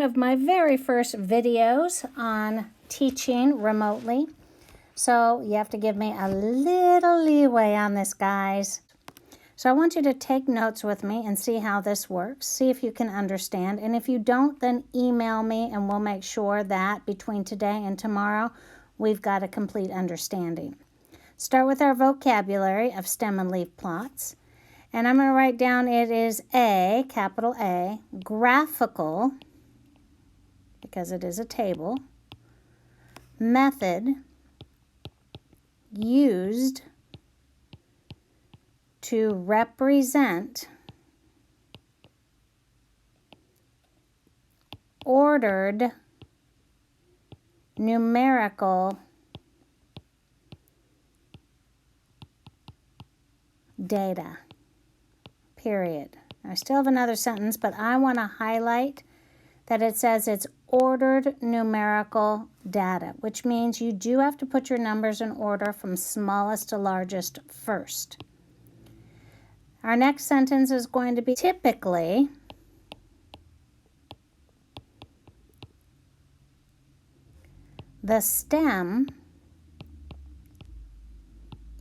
of my very first videos on teaching remotely. So you have to give me a little leeway on this, guys. So I want you to take notes with me and see how this works. See if you can understand. And if you don't, then email me and we'll make sure that between today and tomorrow, we've got a complete understanding. Start with our vocabulary of stem and leaf plots. And I'm going to write down it is A, capital A, graphical, because it is a table, method used to represent ordered numerical data, period. I still have another sentence, but I want to highlight that it says it's ordered numerical data, which means you do have to put your numbers in order from smallest to largest first. Our next sentence is going to be typically the stem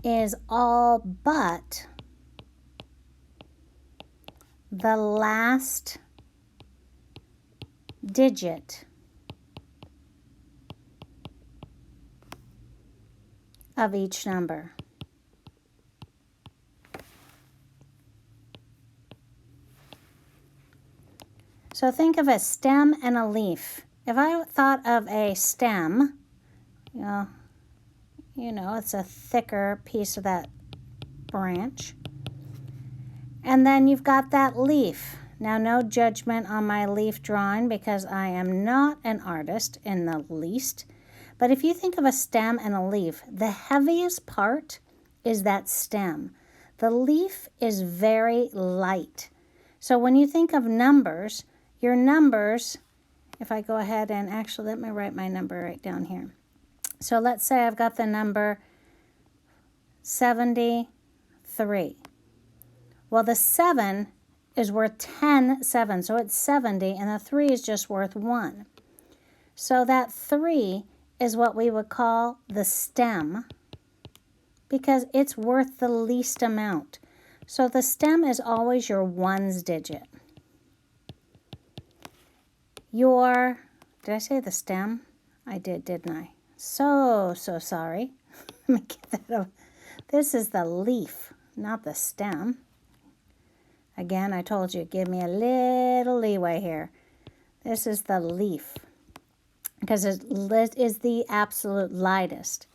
is all but the last digit of each number. So think of a stem and a leaf. If I thought of a stem, you know, it's a thicker piece of that branch. And then you've got that leaf. Now, no judgment on my leaf drawing because I am not an artist in the least. But if you think of a stem and a leaf, the heaviest part is that stem. The leaf is very light. So when you think of numbers, your numbers, if I go ahead and actually let me write my number right down here. So let's say I've got the number 73. Well, the 7 is worth 10 7, so it's 70, and the 3 is just worth 1. So that 3 is what we would call the stem because it's worth the least amount. So the stem is always your ones digit. Did I say the stem? I did, didn't I? So sorry. Let me get that over. This is the leaf, not the stem. Again, I told you, give me a little leeway here. This is the leaf because it is the absolute lightest.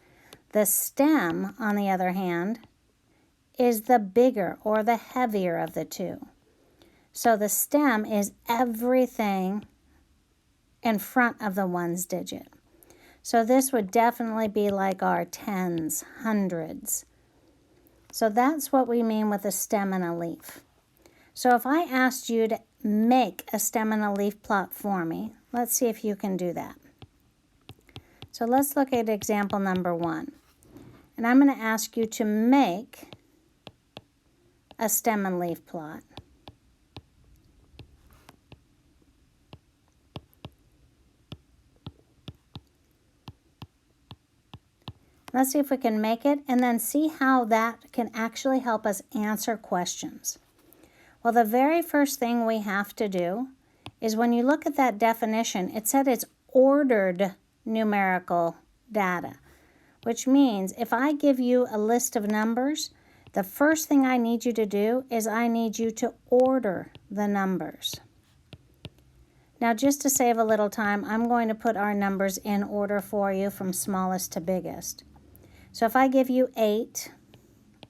The stem, on the other hand, is the bigger or the heavier of the two. So the stem is everything in front of the ones digit. So this would definitely be like our tens, hundreds. So that's what we mean with a stem and a leaf. So if I asked you to make a stem and a leaf plot for me, let's see if you can do that. So let's look at example number 1. And I'm going to ask you to make a stem and leaf plot. Let's see if we can make it and then see how that can actually help us answer questions. Well, the very first thing we have to do is when you look at that definition, it said it's ordered numerical data, which means if I give you a list of numbers, the first thing I need you to do is I need you to order the numbers. Now, just to save a little time, I'm going to put our numbers in order for you from smallest to biggest. So if I give you 8,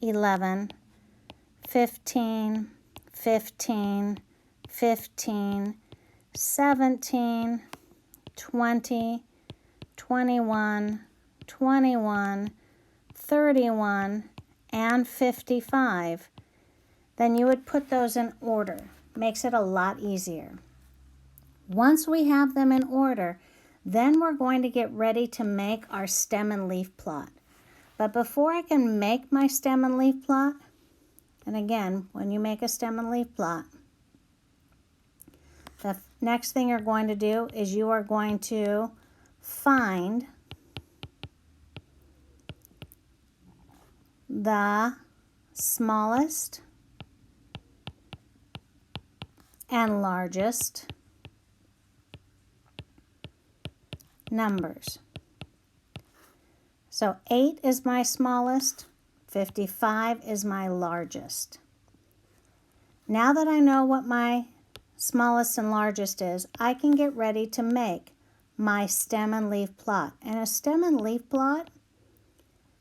11, 15, 15, 15, 17, 20, 21, 21, 31, and 55, then you would put those in order. Makes it a lot easier. Once we have them in order, then we're going to get ready to make our stem and leaf plot. But before I can make my stem and leaf plot, and again, when you make a stem and leaf plot, the next thing you're going to do is you are going to find the smallest and largest numbers. So 8 is my smallest, 55 is my largest. Now that I know what my smallest and largest is, I can get ready to make my stem and leaf plot. And a stem and leaf plot,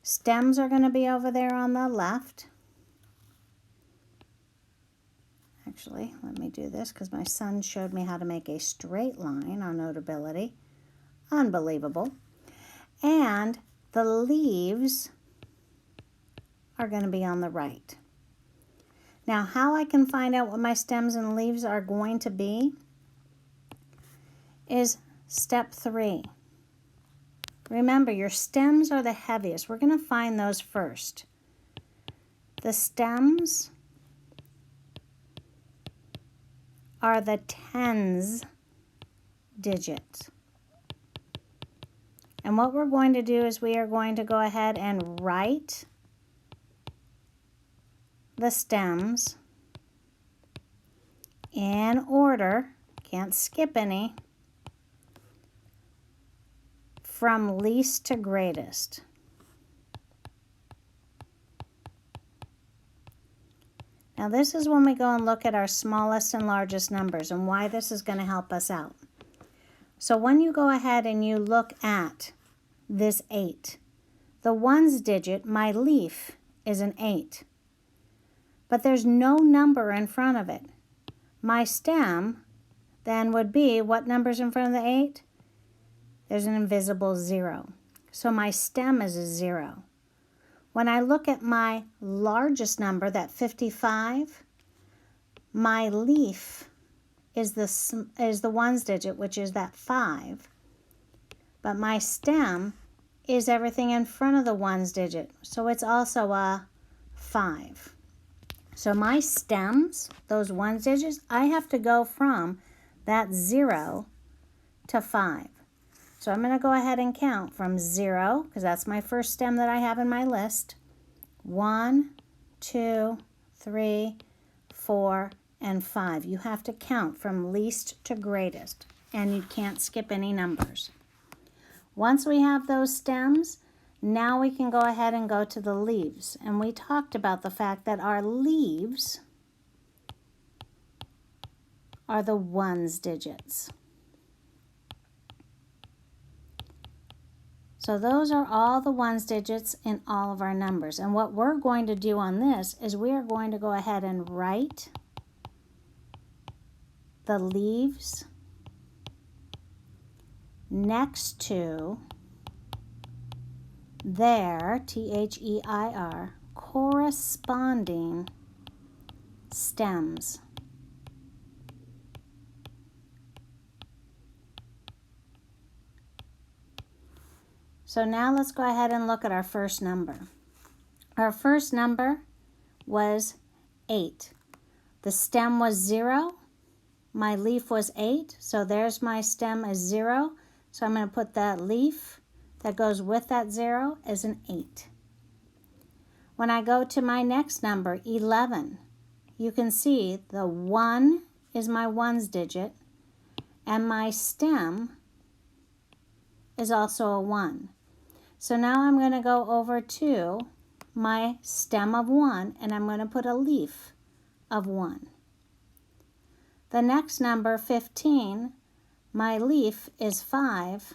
stems are going to be over there on the left. Actually, let me do this because my son showed me how to make a straight line on Notability. Unbelievable. And the leaves are going to be on the right. Now, how I can find out what my stems and leaves are going to be is step 3. Remember, your stems are the heaviest. We're going to find those first. The stems are the tens digits. And what we're going to do is we are going to go ahead and write the stems in order, can't skip any, from least to greatest. Now this is when we go and look at our smallest and largest numbers and why this is going to help us out. So when you go ahead and you look at this 8, the ones digit, my leaf, is an 8. But there's no number in front of it. My stem then would be, what number's in front of the 8? There's an invisible 0. So my stem is a 0. When I look at my largest number, that 55, my leaf is the ones digit, which is that 5. But my stem is everything in front of the ones digit, so it's also a 5. So my stems, those ones digits, I have to go from that 0 to 5. So I'm going to go ahead and count from 0, because that's my first stem that I have in my list. 1, 2, 3, 4, and 5. You have to count from least to greatest, and you can't skip any numbers. Once we have those stems, now we can go ahead and go to the leaves. And we talked about the fact that our leaves are the ones digits. So those are all the ones digits in all of our numbers. And what we're going to do on this is we are going to go ahead and write the leaves next to their, T-H-E-I-R, corresponding stems. So now let's go ahead and look at our first number. Our first number was 8. The stem was 0. My leaf was 8, so there's my stem as 0. So I'm going to put that leaf that goes with that 0 as an 8. When I go to my next number, 11, you can see the 1 is my ones digit, and my stem is also a 1. So now I'm going to go over to my stem of 1, and I'm going to put a leaf of 1. The next number, 15, my leaf is 5,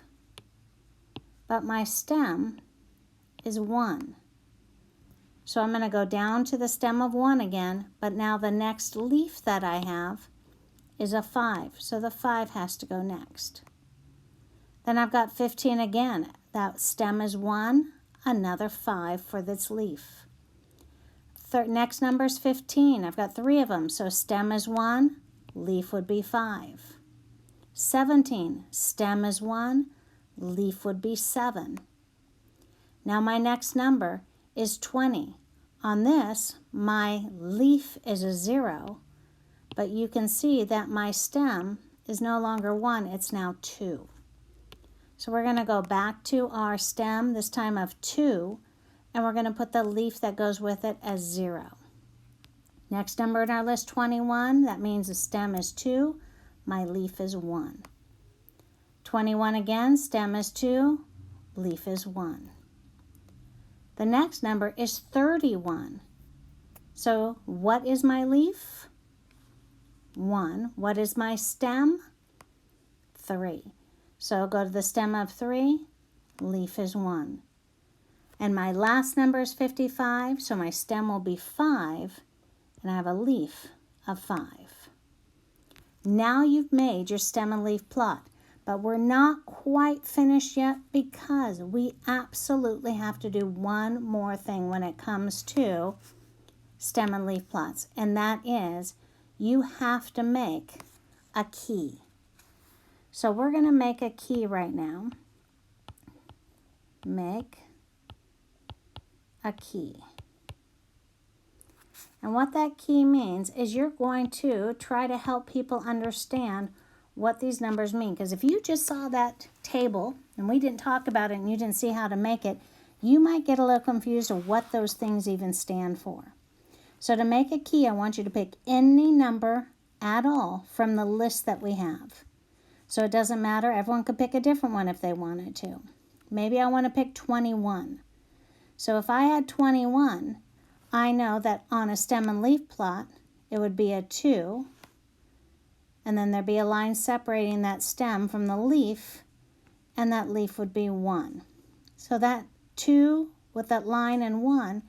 but my stem is 1. So I'm going to go down to the stem of 1 again, but now the next leaf that I have is a 5, so the 5 has to go next. Then I've got 15 again. That stem is 1, another 5 for this leaf. Next number is 15. I've got 3 of them, so stem is 1, leaf would be 5. 17, stem is 1, leaf would be 7. Now my next number is 20. On this, my leaf is a 0, but you can see that my stem is no longer 1, it's now 2. So we're going to go back to our stem, this time of 2, and we're going to put the leaf that goes with it as 0. Next number in our list, 21, that means the stem is 2, my leaf is 1. 21 again, stem is 2, leaf is 1. The next number is 31. So what is my leaf? 1. What is my stem? 3. So go to the stem of 3, leaf is 1. And my last number is 55, so my stem will be 5, and I have a leaf of 5. Now you've made your stem and leaf plot, but we're not quite finished yet because we absolutely have to do one more thing when it comes to stem and leaf plots, and that is you have to make a key. So we're going to make a key right now. Make a key. And what that key means is you're going to try to help people understand what these numbers mean. Because if you just saw that table and we didn't talk about it and you didn't see how to make it, you might get a little confused of what those things even stand for. So to make a key, I want you to pick any number at all from the list that we have. So it doesn't matter. Everyone could pick a different one if they wanted to. Maybe I want to pick 21. So if I had 21, I know that on a stem and leaf plot, it would be a 2, and then there'd be a line separating that stem from the leaf, and that leaf would be 1. So that 2 with that line and 1,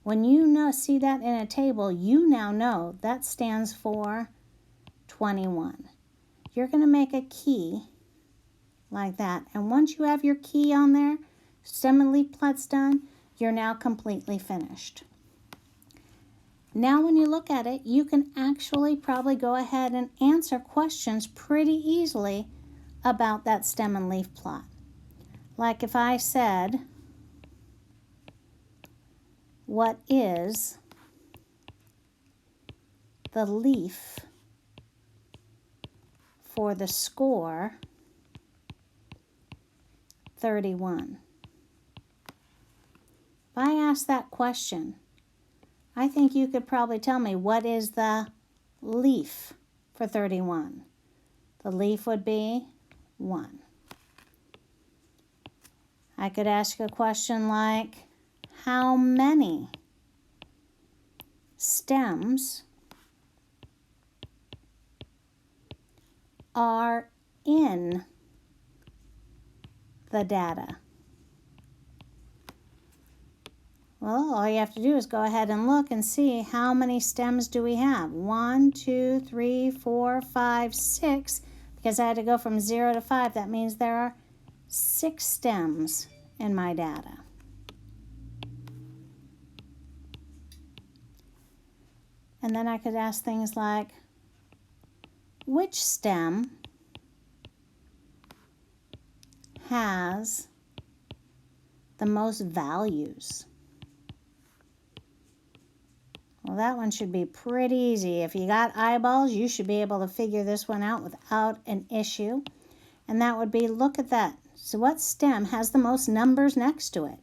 when you see that in a table, you now know that stands for 21. You're going to make a key like that, and once you have your key on there, stem and leaf plots done, you're now completely finished. Now when you look at it, you can actually probably go ahead and answer questions pretty easily about that stem and leaf plot. Like if I said, what is the leaf for the score 31? If I ask that question, I think you could probably tell me what is the leaf for 31. The leaf would be 1. I could ask a question like, how many stems are in the data? Well, all you have to do is go ahead and look and see how many stems do we have. 1, 2, 3, 4, 5, 6. Because I had to go from 0 to 5, that means there are 6 stems in my data. And then I could ask things like, which stem has the most values? Well, that one should be pretty easy. If you got eyeballs, you should be able to figure this one out without an issue. And that would be, look at that. So what stem has the most numbers next to it?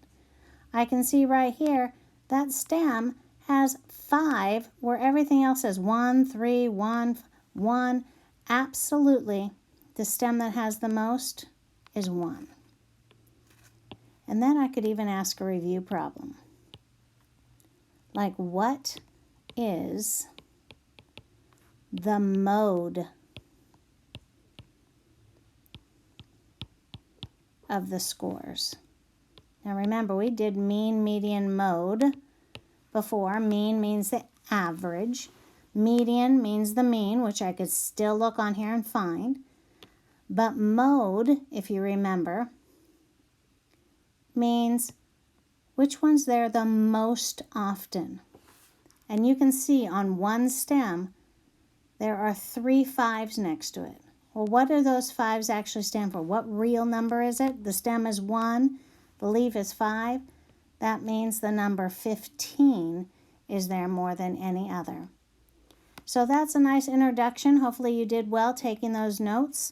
I can see right here that stem has 5 where everything else is 1, 3, 1, 1. Absolutely, the stem that has the most is 1. And then I could even ask a review problem. Like, what is the mode of the scores? Now remember, we did mean, median, mode before. Mean means the average. Median means the mean, which I could still look on here and find. But mode, if you remember, means which one's there the most often. And you can see on one stem, there are 3 5s next to it. Well, what do those 5s actually stand for? What real number is it? The stem is 1, the leaf is 5. That means the number 15 is there more than any other. So that's a nice introduction. Hopefully you did well taking those notes.